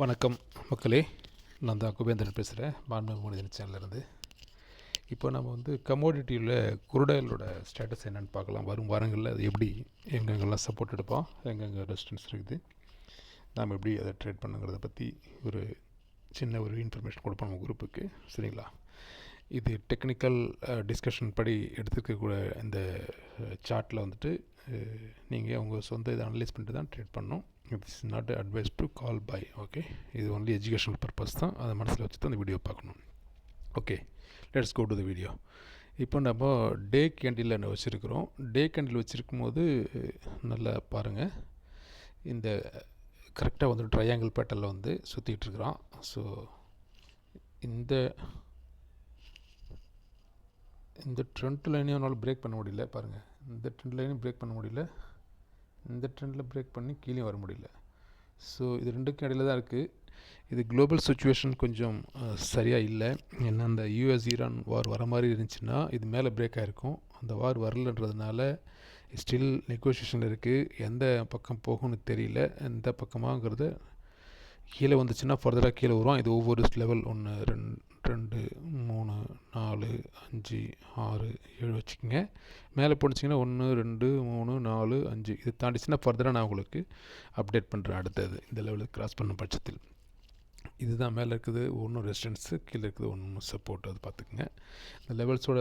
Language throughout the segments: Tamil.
வணக்கம் மக்களே, நான் தான் குபேந்திரன் பேசுகிறேன். மாண்புமிகு மனிதன் சேனல்லேருந்து. இப்போ நம்ம கமோடிட்டியில் குருடாயிலோட ஸ்டேட்டஸ் என்னென்னு பார்க்கலாம். வரும் வாரங்களில் அது எப்படி எங்கெங்கெல்லாம் சப்போர்ட் எடுப்போம், எங்கெங்கே ரெசிஸ்டன்ஸ் இருக்குது, நாம் எப்படி அதை ட்ரேட் பண்ணுங்கிறத பற்றி ஒரு சின்ன ஒரு இன்ஃபர்மேஷன் கொடுப்போம் நம்ம குரூப்புக்கு. சரிங்களா? இது டெக்னிக்கல் டிஸ்கஷன் படி எடுத்துக்கக்கூட இந்த சார்ட்டில் நீங்கள் உங்கள் சொந்த இதை அனலைஸ் பண்ணிட்டு தான் ட்ரேட் பண்ணணும். It's not advice to call buy. Okay, இது ஒன்லி எஜுகேஷனல் பர்பஸ் தான். அதை மனசில் வச்சு தான் அந்த வீடியோ பார்க்கணும். Okay, let's go to the video. இப்போ நம்ம டே கேண்டில் என்ன வச்சுருக்கிறோம். டே கேண்டில் வச்சுருக்கும் போது நல்லா பாருங்கள். இந்த கரெக்டாக ட்ரையாங்கிள் பேட்டர்னில் சுற்றிட்டு இருக்கிறோம். ஸோ இந்த ட்ரெண்ட் லைனையும் அவனால் பிரேக் பண்ண முடியல. பாருங்கள், இந்த ட்ரெண்ட் லைனையும் பிரேக் பண்ண முடியல, இந்த ட்ரெண்டில் பிரேக் பண்ணி கீழே வர முடியல. ஸோ இது ரெண்டுக்கும் இடையில தான் இருக்குது. இது குளோபல் சுச்சுவேஷன் கொஞ்சம் சரியாக இல்லை. ஏன்னா அந்த யூஎஸ் ஈரான் வார் வர மாதிரி இருந்துச்சுன்னா இது மேலே பிரேக் ஆகிருக்கும். அந்த வார் வரலன்றதுனால ஸ்டில் நெகோசியேஷனில் இருக்குது. எந்த பக்கம் போகும்னு தெரியல. எந்த பக்கமாகங்கிறது கீழே வந்துச்சுன்னா ஃபர்தராக கீழே வரும். இது ஒவ்வொரு லெவல் 1 2 3 4 5 6 7 வச்சுக்கோங்க. மேலே போனிச்சிங்கன்னா 1 2 3 4 5 இது தாண்டிச்சுன்னா ஃபர்தராக நான் உங்களுக்கு அப்டேட் பண்ணுறேன். அடுத்தது இந்த லெவலுக்கு கிராஸ் பண்ண பட்சத்தில் இதுதான் மேலே இருக்குது ஒன்றும் ரெசிஸ்டன்ஸு, கீழே இருக்குது ஒன்றும் சப்போர்ட். அது பார்த்துக்குங்க. இந்த லெவல்ஸோட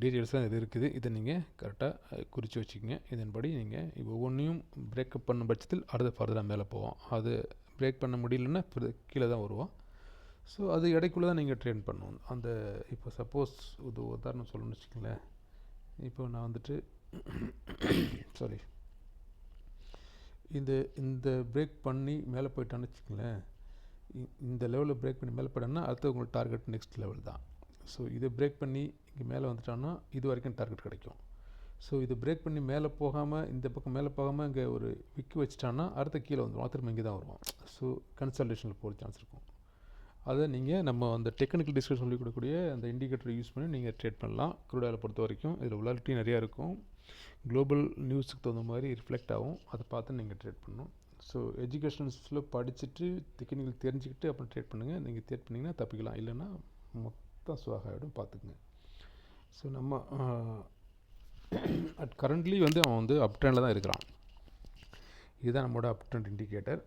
டீட்டெயில்ஸ் தான் இது இருக்குது. இதை நீங்கள் கரெக்டாக குறித்து வச்சுக்கோங்க. இதன்படி நீங்கள் ஒவ்வொன்றையும் பிரேக்கப் பண்ண பட்சத்தில் அடுத்த ஃபர்தராக மேலே போவோம். அது பிரேக் பண்ண முடியலன்னா கீழே தான் வருவோம். ஸோ அது இடைக்குள்ளே தான் நீங்கள் ட்ரெயின் பண்ணணும். அந்த இப்போ சப்போஸ் இது உதாரணம் சொல்லணும்னு வச்சுக்கோங்களேன். இப்போ நான் சாரி, இந்த பிரேக் பண்ணி மேலே போயிட்டான்னு வச்சுக்கோங்களேன். இந்த லெவலில் பிரேக் பண்ணி மேலே போயிட்டான்னா அடுத்து உங்களுக்கு டார்கெட் நெக்ஸ்ட் லெவல் தான். ஸோ இதை பிரேக் பண்ணி இங்கே மேலே வந்துட்டான்னா இது வரைக்கும் டார்கெட் கிடைக்கும். ஸோ இது பிரேக் பண்ணி மேலே போகாமல், இந்த பக்கம் மேலே போகாமல் இங்கே ஒரு விக்கு வச்சுட்டான்னா அடுத்த கீழே வந்துடும். திரும்ப இங்கே தான் வருவோம். ஸோ கன்சல்டேஷனில் போகிற சான்ஸ் இருக்கும். அதை நீங்கள் நம்ம அந்த டெக்னிக்கல் டிஸ்கஷன் சொல்லி கொடுக்கக்கூடிய அந்த இண்டிகேட்டரை யூஸ் பண்ணி நீங்கள் ட்ரேட் பண்ணலாம். குரூடாயில் பொறுத்த வரைக்கும் இதில் உலாலிட்டி நிறையா இருக்கும். குளோபல் நியூஸுக்கு தகுந்த மாதிரி ரிஃப்ளெக்ட் ஆகும். அதை பார்த்து நீங்கள் ட்ரேட் பண்ணணும். ஸோ எஜுகேஷன்ஸில் படிச்சுட்டு டெக்னிக்கல் தெரிஞ்சுக்கிட்டு அப்புறம் ட்ரேட் பண்ணுங்கள். நீங்கள் ட்ரேட் பண்ணிங்கன்னா தப்பிக்கலாம், இல்லைன்னா மொத்தம் சுவாக ஆகிடும். பார்த்துக்குங்க. ஸோ நம்ம அட் கரண்ட்லி அவன் அப் ட்ரெண்டில் தான் இருக்கிறான். இதுதான் நம்மளோட அப் ட்ரெண்ட் இண்டிகேட்டர்.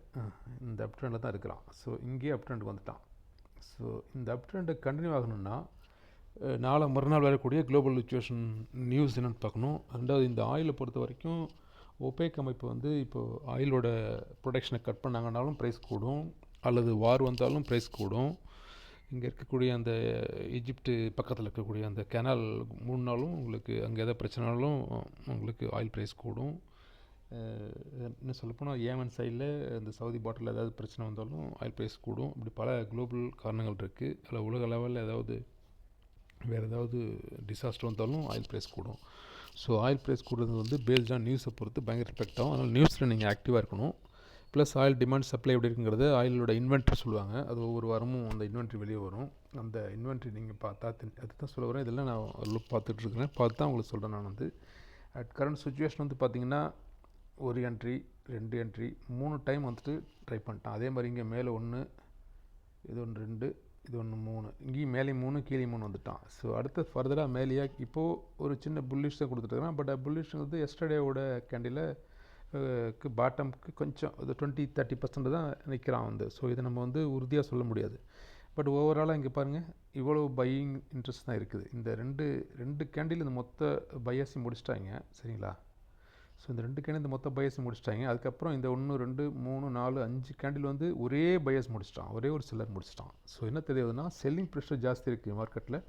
இந்த அப் ட்ரெண்டில் தான் இருக்கிறான். ஸோ இங்கேயே அப் ட்ரெண்டுக்கு வந்துட்டான். ஸோ இந்த அப் ட்ரெண்டை கண்டினியூ ஆகணும்னா நாளை மறுநாள் வரக்கூடிய குளோபல் சிச்சுவேஷன் நியூஸ் என்னென்னு பார்க்கணும். ரெண்டாவது, இந்த ஆயிலை பொறுத்த வரைக்கும் ஒபேக் அமைப்பு இப்போது ஆயிலோட ப்ரொடக்ஷனை கட் பண்ணாங்கன்னாலும் ப்ரைஸ் கூடும், அல்லது வார் வந்தாலும் ப்ரைஸ் கூடும். இங்கே இருக்கக்கூடிய அந்த ஈஜிப்டு பக்கத்தில் இருக்கக்கூடிய அந்த கெனால் 3 நாளும் உங்களுக்கு அங்கே எதாவது பிரச்சனைனாலும் உங்களுக்கு ஆயில் ப்ரைஸ் கூடும். இன்னும் சொல்லப்போனால் ஏமன் சைடில் இந்த சவுதி பாட்டில் ஏதாவது பிரச்சனை வந்தாலும் ஆயில் ப்ரைஸ் கூடும். இப்படி பல குளோபல் காரணங்கள் இருக்குது. அதில் உலக லெவலில் வேறு ஏதாவது டிசாஸ்டர் வந்தாலும் ஆயில் ப்ரைஸ் கூடும். ஸோ ஆயில் ப்ரைஸ் கூடுறது பேஸ்ட் ஆன் நியூஸை பொறுத்து பயங்கர எஃபெக்ட் ஆகும். அதனால் நியூஸில் நீங்கள் ஆக்டிவாக இருக்கணும். ப்ளஸ் ஆயில் டிமாண்ட் சப்ளை எப்படி இருக்குங்கிறது ஆயிலோட இன்வென்ட்ரி சொல்லுவாங்க. அது ஒவ்வொரு வாரமும் அந்த இன்வென்ட்ரி வெளியே வரும். அந்த இன்வென்ட்ரி நீங்கள் பார்த்தா அதுதான் சொல்ல வரேன். இதெல்லாம் நான் லுக் பார்த்துட்ருக்கிறேன். பார்த்து தான் உங்களுக்கு சொல்கிறேன். நான் அட் கரண்ட் சுச்சுவேஷன் பார்த்திங்கன்னா 1 என்ட்ரி 2 என்ட்ரி 3 டைம் ட்ரை பண்ணிட்டான். அதே மாதிரி இங்கே மேலே 1, இது 1 2, இது 1 3, இங்கேயும் மேலே 3 கீழே 3 வந்துட்டான். ஸோ அடுத்து ஃபர்தராக மேலேயே இப்போது ஒரு சின்ன புல்லிஷ் தான் கொடுத்துட்ருக்கான். பட் புல்லிஷ்ங்கிறது எஸ்டர்டேவோட கேண்டில் பாட்டமுக்கு கொஞ்சம் 20-30% தான் நிற்கிறான். ஸோ இதை நம்ம உறுதியாக சொல்ல முடியாது. பட் ஓவராலாக இங்கே பாருங்கள், இவ்வளோ பையிங் இன்ட்ரெஸ்ட் தான் இருக்குது. இந்த ரெண்டு கேண்டில் இந்த மொத்த பையஸை முடிச்சிட்டாங்க. சரிங்களா? ஸோ இந்த 2 கேண்டில் இந்த மொத்த பையஸை முடிச்சிட்டாங்க. அதுக்கப்புறம் இந்த 1 2 3 4 5 கேண்டில் ஒரே பையஸ் முடிச்சிட்டான், ஒரே ஒரு செல்லர் முடிச்சிட்டான். ஸோ என்ன தெரியுதுன்னா, செல்லிங் ப்ரெஷர் ஜாஸ்தி இருக்குது மார்க்கெட்டில்.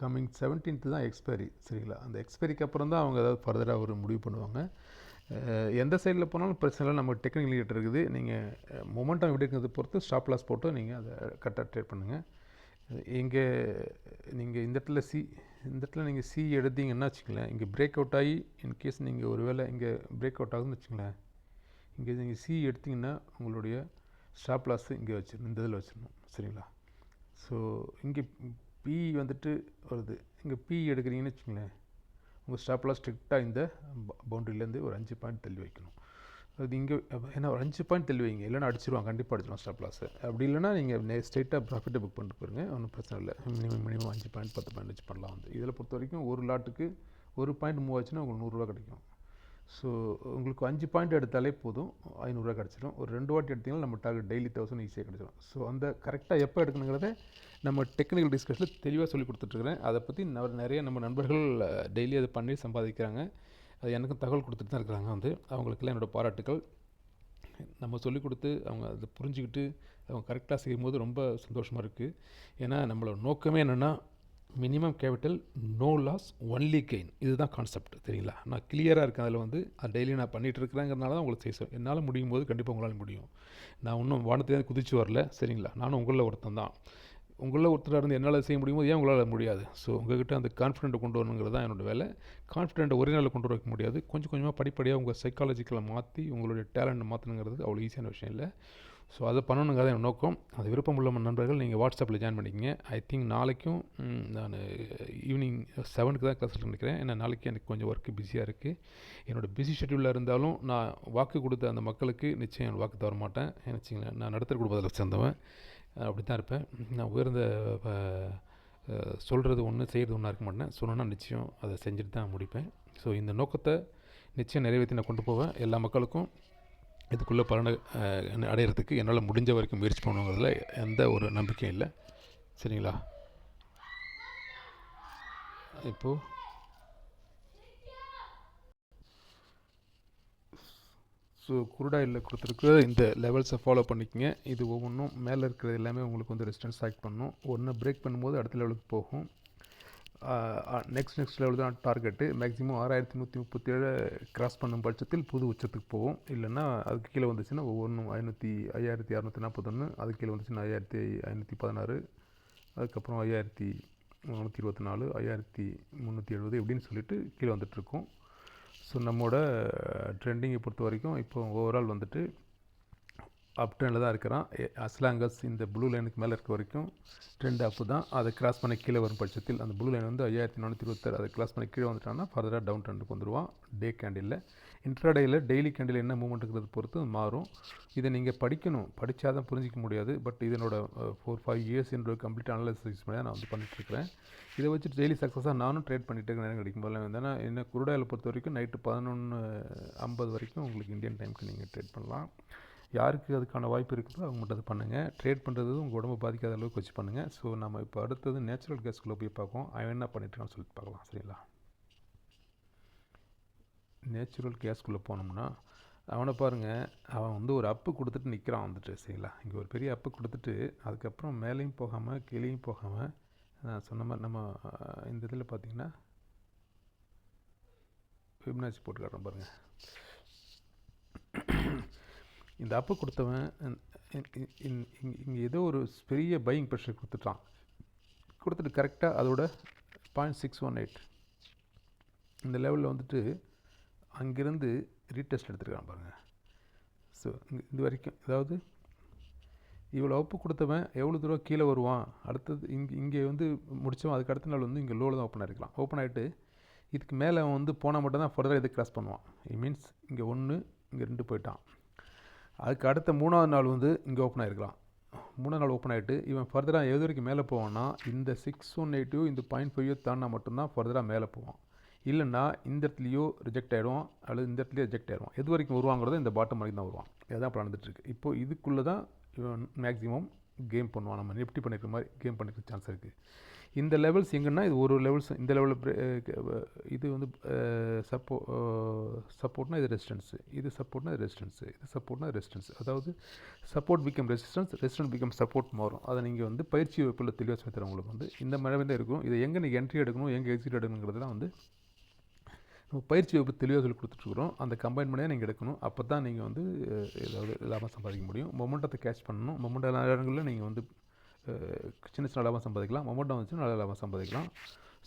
கம்மிங் 17th தான் எக்ஸ்பைரி. சரிங்களா? அந்த எக்ஸ்பைரிக்கு அப்புறம் தான் அவங்க ஏதாவது ஃபர்தராக ஒரு முடிவு பண்ணுவாங்க. எந்த சைடில் போனாலும் பிரச்சனை இல்லை. நம்ம டெக்னிக்கல் இண்டிகேட்டர் இருக்குது. நீங்கள் மொமெண்டம் எப்படி இருக்கிறத பொறுத்து ஸ்டாப் லாஸ் போட்டு நீங்கள் அதை கரெக்டாக ட்ரேட் பண்ணுங்கள். இங்கே நீங்கள் இந்த இடத்துல நீங்கள் சி எடுத்தீங்கன்னா வச்சுங்களேன், இங்கே பிரேக் அவுட் ஆகி இன்கேஸ் நீங்கள் ஒரு வேளை இங்கே பிரேக் அவுட் ஆகுதுன்னு வச்சுங்களேன், இங்கே நீங்கள் சி எடுத்திங்கன்னா உங்களுடைய ஸ்டாப் லாஸ் இங்கே வச்சிடணும், இந்த இதில் வச்சிடணும். சரிங்களா? ஸோ இங்கே பி வருது. இங்கே பி எடுக்கிறீங்கன்னு வச்சுங்களேன், உங்கள் ஸ்டாப் லாஸ் ஸ்ட்ரிக்டாக இந்த பவுண்டரியிலேருந்து ஒரு 5 பாயிண்ட் தள்ளி வைக்கணும். அது இங்கே ஏன்னா ஒரு 5 பாயிண்ட் தள்ளி வைங்க, இல்லைன்னா அடிச்சிருவாங்க, கண்டிப்பாக அடிச்சிடும் ஸ்டாப் லாஸ். அப்படி இல்லைனா நீங்கள் ஸ்ட்ரெயிட்டாக ப்ராஃபிட்டை புக் பண்ணிட்டு போயிருங்க, ஒன்றும் பிரச்சனை இல்லை. மினிமம் 5 பாயிண்ட் 10 பாயிண்ட் வச்சு பண்ணலாம். இதில் பொறுத்த வரைக்கும் ஒரு லாட்டுக்கு ஒரு பாயிண்ட் மூவ் ஆச்சுன்னா உங்களுக்கு 100 ரூபா கிடைக்கும். ஸோ உங்களுக்கு 5 பாயிண்ட் எடுத்தாலே போதும், 500 ரூபா கிடச்சிடும். ஒரு 2 வாட்டி எடுத்திங்கன்னா நம்ம டார்கெட் டெய்லி 1000 ஈஸியாக கிடச்சிடும். ஸோ அந்த கரெக்டாக எப்போ எடுக்கணுங்கிறத நம்ம டெக்னிக்கல் டிஸ்கஷனில் தெளிவாக சொல்லி கொடுத்துட்ருக்குறேன். அதை பற்றி நிறைய நம்ம நண்பர்கள் டெய்லி அதை பண்ணி சம்பாதிக்கிறாங்க. அது எனக்கும் தகவல் கொடுத்துட்டு தான் இருக்கிறாங்க. அவங்களுக்கெல்லாம் என்னோடய பாராட்டுக்கள். நம்ம சொல்லிக் கொடுத்து அவங்க அதை புரிஞ்சுக்கிட்டு அவங்க கரெக்டாக செய்யும்போது ரொம்ப சந்தோஷமாக இருக்குது. ஏன்னா நம்மளோட நோக்கமே என்னென்னா minimum capital, no loss, only gain. இதுதான் கான்செப்ட், சரிங்களா? நான் கிளியராக இருக்கேன். அதில் அது டெய்லி நான் பண்ணிகிட்டு இருக்கிறேங்கிறனால தான் உங்களுக்கு செய்ய என்னால் முடியும் போது கண்டிப்பாக உங்களால் முடியும். நான் இன்னும் வானத்திலேருந்து குதிச்சு வரல, சரிங்களா? நானும் உங்களில் ஒருத்தன் தான். உங்களில் ஒருத்தராக இருந்து என்னால் செய்ய முடியும் போது ஏன் உங்களால் முடியாது? ஸோ உங்கள்கிட்ட அந்த கான்ஃபிடென்ட்டை கொண்டு வரணுங்கிறது தான் என்னோடய வேலை. கான்ஃபிடென்ட்டை ஒரே நாளில் கொண்டு வர முடியாது, கொஞ்சம் கொஞ்சமாக படிப்படியாக உங்கள் சைக்காலஜிக்கலை மாற்றி உங்களுடைய டேலண்ட்டை மாற்றணுங்கிறது அவ்வளோ ஈஸியான விஷயம் இல்லை. ஸோ அதை பண்ணணுங்கிறத என் நோக்கம். அது விருப்பம் உள்ள நண்பர்கள் நீங்கள் வாட்ஸ்அப்பில் ஜாயின் பண்ணிக்கிங்க. ஐ திங்க் நாளைக்கும் நான் ஈவினிங் 7க்கு தான் கிளாஸில் நினைக்கிறேன். ஏன்னா நாளைக்கு எனக்கு கொஞ்சம் ஒர்க்கு பிஸியாக இருக்குது. என்னோடய பிஸி ஷெட்யூலில் இருந்தாலும் நான் வாக்கு கொடுத்த அந்த மக்களுக்கு நிச்சயம் வாக்கு தவற மாட்டேன். நினச்சிங்களேன், நான் நடுத்தர குடும்பத்தில் சேர்ந்தவன், அப்படி தான் இருப்பேன். நான் உயர்ந்த சொல்கிறது ஒன்று செய்கிறது ஒன்றா இருக்க மாட்டேன். சொன்னோன்னா நிச்சயம் அதை செஞ்சுட்டு தான் முடிப்பேன். ஸோ இந்த நோக்கத்தை நிச்சயம் நிறைவேற்றி நான் கொண்டு போவேன். எல்லா மக்களுக்கும் இதுக்குள்ளே பலனை அடையிறதுக்கு என்னால் முடிஞ்ச வரைக்கும் முயற்சி பண்ணுங்கிறதுல எந்த ஒரு நம்பிக்கையும் இல்லை, சரிங்களா? இப்போது ஸோ குருடாயில் கொடுத்துருக்கு இந்த லெவல்ஸை ஃபாலோ பண்ணிக்கங்க. இது ஒவ்வொன்றும் மேலே இருக்கிறது எல்லாமே உங்களுக்கு ரெசிஸ்டன்ஸ் ஆக்ட் பண்ணணும். ஒன்று பிரேக் பண்ணும்போது அடுத்த லெவலுக்கு போகும். நெக்ஸ்ட் லெவல் தான் டார்கெட்டு. மேக்ஸிமம் 6137 கிராஸ் பண்ணும் பட்சத்தில் புது உச்சத்துக்கு போகும். இல்லைன்னா அதுக்கு கீழே வந்துச்சுன்னா ஒவ்வொன்றும் 5641, அதுக்கு கீழே வந்துச்சுன்னா 5516, அதுக்கப்புறம் 5424, 5370 இப்படின்னு சொல்லிட்டு கீழே வந்துட்டுருக்கும். ஸோ நம்மளோட ட்ரெண்டிங்கை பொறுத்த வரைக்கும் இப்போ ஓவரால் அப் ட்ரெண்டில் தான் இருக்கிறான். அஸ்லாங்கஸ் இந்த ப்ளூ லைனுக்கு மேலே இருக்க வரைக்கும் ட்ரெண்ட் அப்பு தான். அதை கிராஸ் பண்ணி கீழே வரும் பட்சத்தில் அந்த ப்ளூ லைன் 5426 அதை கிராஸ் பண்ணி கீழே வந்துட்டான்னா ஃபர்தராக டவுன் ட்ரெண்டுக்கு வந்துடுவான். டே கேண்டில், இன்ட்ராடேயில் டெய்லி கேண்டில் என்ன மூவ்மெண்ட் இருக்கிறது பொறுத்து மாறும். இதை நீங்கள் படிக்கணும், படித்தா தான் புரிஞ்சிக்க முடியாது. பட் இதனோட 4-5 இயர்ஸ் என்னோட கம்ப்ளீட் அனலைசிஸ் பண்ணி நான் பண்ணிகிட்ருக்கிறேன். இதை வச்சுட்டு டெய்லி சக்ஸஸாக நானும் ட்ரேட் பண்ணிகிட்டு இருக்க நேரம் கிடைக்கும் போது ஏன்னா என்ன குருடாயில் பொறுத்த வரைக்கும் நைட்டு 11:50 வரைக்கும் உங்களுக்கு இந்தியன் டைமுக்கு நீங்கள் ட்ரேட் பண்ணலாம். யாருக்கு அதுக்கான வாய்ப்பு இருக்குதோ அவங்க மட்டும் அது பண்ணுங்கள். ட்ரேட் பண்ணுறது உங்கள் உடம்பு பாதிக்காத அளவுக்கு வச்சு பண்ணுங்கள். ஸோ நம்ம இப்போ அடுத்தது நேச்சுரல் கேஸ்குள்ளே போய் பார்ப்போம். அவன் என்ன பண்ணிட்டுருக்கான்னு சொல்லிட்டு பார்க்கலாம், சரிங்களா? நேச்சுரல் கேஸ்குள்ளே போனோம்னா அவனை பாருங்கள், அவன் ஒரு அப்பு கொடுத்துட்டு நிற்கிறான் சரிங்களா? இங்கே ஒரு பெரிய அப்பு கொடுத்துட்டு அதுக்கப்புறம் மேலேயும் போகாமல் கீழேயும் போகாமல் நான் சொன்ன மாதிரி நம்ம இந்த இதில் பார்த்திங்கன்னா ஃபிபனாச்சி போட்டு காட்டுறோம் பாருங்கள். இந்த அப்பு கொடுத்தவன் இங்கே ஏதோ ஒரு பெரிய பையிங் ப்ரெஷர் கொடுத்துட்டு கரெக்டாக அதோட 0.618 இந்த லெவலில் அங்கேருந்து ரீடெஸ்ட் எடுத்துருக்கான் பாருங்கள். ஸோ இது வரைக்கும் அதாவது இவ்வளோ அப்பு கொடுத்தவன் எவ்வளோ தூரம் கீழே வருவான், அடுத்தது இங்கே முடித்தவன் அதுக்கு அடுத்த நாள் இங்கே லோவில் தான் ஓப்பன் ஆகிருக்கலாம். ஓப்பன் ஆகிட்டு இதுக்கு மேலே அவன் போனால் மட்டும் தான் ஃபர்தராக இதை கிராஸ் பண்ணுவான். இட் மீன்ஸ் இங்கே 1 இங்கே 2 போயிட்டான். அதுக்கு அடுத்த 3ஆவது நாள் இங்கே ஓப்பன் ஆகிருக்கலாம். 3ஆவது நாள் ஓப்பன் ஆகிட்டு இவன் ஃபர்தராக எது வரைக்கும் மேலே போவான்னா இந்த 618 இந்த 0.5 தாண்டினா மட்டும்தான் ஃபர்தராக மேலே போவான். இல்லைன்னா இந்த இடத்துலையோ ரிஜெக்ட் ஆகிடுவான், அல்லது இந்த இடத்துலையோ ரிஜெக்ட் ஆகிடுவான். எது வரைக்கும் வருவாங்கிறத இந்த பாட்டம் வரைக்கும் தான் வருவான். இதுதான் இப்போ நடந்துகிட்ருக்கு. இப்போது இதுக்குள்ளே தான் இவன் மேக்ஸிமம் கேம் பண்ணுவான். நம்ம நிஃப்டி பண்ணிக்கிற மாதிரி கேம் பண்ணிக்கிற சான்ஸ் இருக்குது. இந்த லெவல்ஸ் எங்கன்னா இது ஒரு லெவல்ஸ், இந்த லெவலில் இது சப்போர்ட்னா இது ரெசிஸ்டன்ஸு, இது சப்போர்ட்னா இது ரெசிஸ்டன்ஸு, இது சப்போர்ட்னா ரெசிஸ்டன்ஸ். அதாவது support become resistance become support மாறும். அதை நீங்கள் பயிற்சி வகுப்பில் தெளிவாக சொல்லி தரேன். உங்களுக்கு இந்த மாதிரி தான் இருக்கும். இதை எங்கே நீங்கள் என்ட்ரி எடுக்கணும், எங்கே எக்ஸிட் எடுக்கணுங்கிறது தான் நம்ம பயிற்சி வகுப்பு தெளிவாக சொல்லி கொடுத்துட்ருக்குறோம். அந்த கம்பைன் பண்ணியாக நீங்கள் எடுக்கணும். அப்போ தான் நீங்கள் ஏதாவது லாபம் சம்பாதிக்க முடியும். மொமெண்டத்தை கேட்ச் பண்ணணும். மொமெண்டம் நேரங்களில் நீங்கள் சின்ன சின்ன லாபம் சம்பாதிக்கலாம். மொமெண்டம் வந்துச்சு நல்ல லாபம் சம்பாதிக்கலாம்.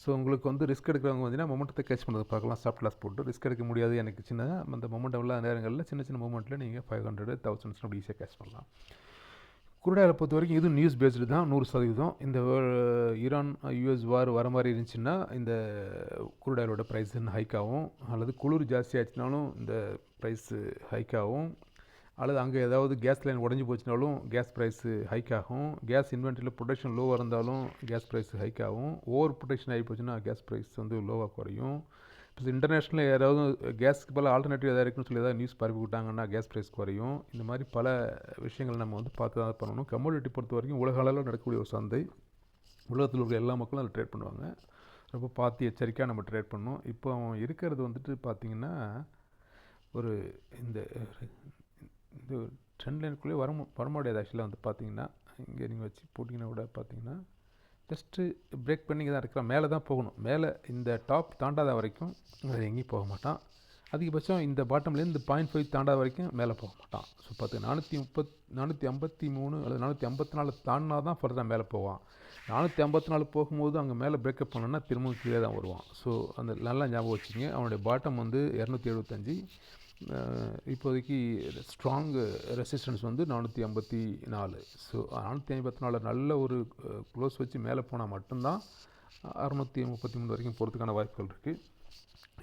ஸோ உங்களுக்கு ரிஸ்க் எடுக்கிறவங்க மொமெண்டத்தை கேட்ச் பண்ணுறது பார்க்கலாம். ஸ்டாப் லாஸ் போட்டு ரிஸ்க் எடுக்க முடியாது எனக்கு அந்த மொமெண்டம் உள்ள நேரங்களில் சின்ன சின்ன மொமெண்ட்டில் நீங்கள் 500, 1000 அப்படி ஈஸியாக கேட்ச் பண்ணலாம். குரூட் ஆயிலை பொறுத்த வரைக்கும் இது நியூஸ் பேஸ்டு தான் 100%. இந்த ஈரான் யூஎஸ் வார் வர மாதிரி இருந்துச்சுன்னா இந்த குரூட் ஆயிலோட ப்ரைஸ் ஹைக் ஆகும், அல்லது குளிர் ஜாஸ்தி ஆச்சுனாலும் இந்த ப்ரைஸு ஹைக் ஆகும், அல்லது அங்கே ஏதாவது கேஸ் லைன் உடஞ்சி போச்சுனாலும் கேஸ் ப்ரைஸு ஹைக் ஆகும், கேஸ் இன்வென்ட்ரியில் ப்ரொடக்ஷன் லோவாக இருந்தாலும் கேஸ் ப்ரைஸ் ஹைக் ஆகும், ஓவர் ப்ரொடக்ஷன் ஆகி போச்சுன்னா கேஸ் ப்ரைஸ் வந்து லோவாக குறையும். இப்போ இன்டர்நேஷ்னலில் யாராவது கேஸ்க்கு பல ஆல்டர்னேட்டிவ் எதாவது இருக்குன்னு சொல்லி ஏதாவது நியூஸ் பரப்பி விட்டாங்கன்னா கேஸ் ப்ரைஸ் குறையும். இந்த மாதிரி பல விஷயங்கள் நம்ம வந்து பார்த்து தான் பண்ணணும். கமோடிட்டி பொறுத்த வரைக்கும் உலக அளவில் நடக்கக்கூடிய ஒரு சந்தை, உலகத்தில் இருக்கிற எல்லா மக்களும் அதில் ட்ரேட் பண்ணுவாங்க. ரொம்ப பார்த்து எச்சரிக்கையாக நம்ம ட்ரேட் பண்ணணும். இப்போ அவன் இருக்கிறது வந்துட்டு பார்த்திங்கன்னா ஒரு இந்த ட்ரெண்ட் லைனுக்குள்ளேயே வரமுடியாது. ஆக்சுவலாக வந்து பார்த்திங்கன்னா இங்கே நீங்கள் வச்சு போட்டிங்கன்னா கூட பார்த்திங்கன்னா ஜஸ்ட்டு பிரேக் பண்ணி தான் இருக்கிறான், மேலே தான் போகணும். மேலே இந்த டாப் தாண்டாத வரைக்கும் வேறு எங்கேயும் போக மாட்டான். அதிகபட்சம் இந்த பாட்டம்லேருந்து 0.5 தாண்டாத வரைக்கும் மேலே போக மாட்டான். ஸோ பார்த்து 453 அல்லது 454 தாண்டினா தான் ஃபர்தராக மேலே போவான். 454 போகும்போது அங்கே மேலே பிரேக்கப் பண்ணோன்னா திரும்பவும் கீழே தான் வருவான். ஸோ அந்த நல்லா ஞாபகம் வச்சுங்க. அவனுடைய பாட்டம் வந்து 275, இப்போதைக்கு ஸ்ட்ராங் ரெசிஸ்டன்ஸ் வந்து 454. ஸோ 454 நல்ல ஒரு க்ளோஸ் வச்சு மேலே போனால் மட்டும்தான் 633 வரைக்கும் போகிறதுக்கான வாய்ப்புகள் இருக்குது.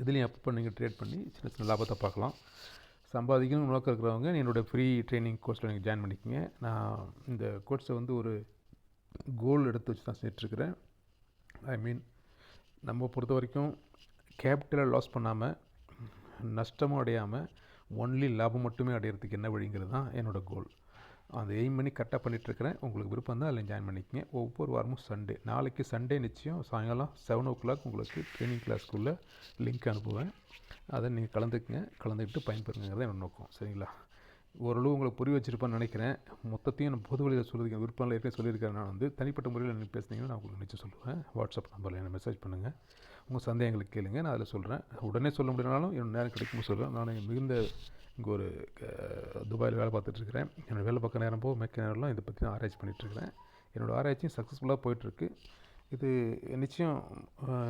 இதுலேயும் அப்போ நீங்கள் ட்ரேட் பண்ணி சின்ன சின்ன லாபத்தை பார்க்கலாம். சம்பாதிக்கணும் நோக்கம் இருக்கிறவங்க என்னோடய ஃப்ரீ ட்ரைனிங் கோர்ஸில் நீங்கள் ஜாயின் பண்ணிக்கோங்க. நான் இந்த கோர்ஸை வந்து ஒரு கோல் எடுத்து வச்சு தான் செஞ்சிட்ருக்கிறேன். ஐ மீன் நம்ம பொறுத்த வரைக்கும் கேபிட்டலை லாஸ் பண்ணாமல், நஷ்டமும் அடையாமல், ஒன்லி லாபம் மட்டுமே அடையிறதுக்கு என்ன வழிங்கிறது தான் என்னோடய கோல். அதை எய்ம் பண்ணி கரெக்டாக பண்ணிகிட்ருக்கிறேன். உங்களுக்கு விருப்பம் தான் அதில் ஜாயின் பண்ணிக்கங்க. ஒவ்வொரு வாரமும் சண்டே, நாளைக்கு சண்டே நிச்சயம் சாயங்காலம் 7 o'clock உங்களுக்கு ட்ரைனிங் கிளாஸ்க்குள்ளே லிங்க் அனுப்புவேன். அதை நீங்கள் கலந்துக்குங்க. கலந்துக்கிட்டு பயன்பெறுங்கிறத என்னோட நோக்கம். சரிங்களா? ஓரளவு உங்களுக்கு புரிய வச்சுருப்பேன்னு நினைக்கிறேன். மொத்தத்தையும் நான் பொது வழியில் சொல்லியிருக்கேன். விருப்பம் ஏற்கனவே சொல்லியிருக்கேன். நான் வந்து தனிப்பட்ட முறையில் நீங்கள் பேசுனீங்கன்னா நான் உங்களுக்கு நிச்சயம் சொல்லுவேன். வாட்ஸ்அப் நம்பரில் என்ன மெசேஜ் பண்ணுங்கள். உங்கள் சந்தேகங்களுக்கு கேளுங்க, நான் அதில் சொல்கிறேன். உடனே சொல்ல முடியலனாலும் என்னோட நேரம் கிடைக்கும்போது சொல்கிறேன். நான் மிகுந்த இங்கே ஒரு துபாயில் வேலை பார்த்துட்ருக்கிறேன். என்னோடய வேலை பார்க்க நேரம் போக மேற்க நேரம்லாம் இதை பற்றி நான் ஆராய்ச்சி பண்ணிகிட்ருக்கிறேன். என்னோடய ஆராய்ச்சியும் சக்ஸஸ்ஃபுல்லாக போயிட்டுருக்கு. இது நிச்சயம்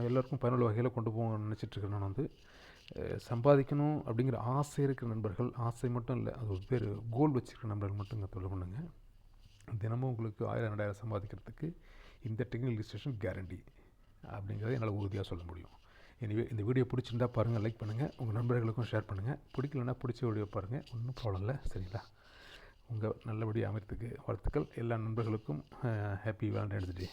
எல்லோருக்கும் பயனுள்ள வகையில் கொண்டு போகணும்னு நினச்சிட்ருக்கேன். நான் வந்து சம்பாதிக்கணும் அப்படிங்கிற ஆசை இருக்கிற நண்பர்கள், ஆசை மட்டும் இல்லை, அது ஒரு பேர் கோல் வச்சுருக்கிற நண்பர்கள் மட்டும் இங்கே தொழில் பண்ணுங்க. தினமும் உங்களுக்கு 1000-2000 சம்பாதிக்கிறதுக்கு இந்த டெக்னிக்கல் ரிஜிஸ்ட்ரேஷன் கேரண்டி அப்படிங்கிறத என்னால் உறுதியாக சொல்ல முடியும். எனவே இந்த வீடியோ பிடிச்சிருந்தா பாருங்கள், லைக் பண்ணுங்கள், உங்கள் நண்பர்களுக்கும் ஷேர் பண்ணுங்கள். பிடிக்கலன்னா பிடிச்ச வீடியோ பாருங்கள், ஒன்றும் ப்ராப்ளம் இல்லை. சரிங்களா? உங்கள் நல்லபடியாக அமைறதுக்கு வாழ்த்துக்கள். எல்லா நண்பர்களுக்கும் ஹாப்பி வேலண்டைன்ஸ் டே.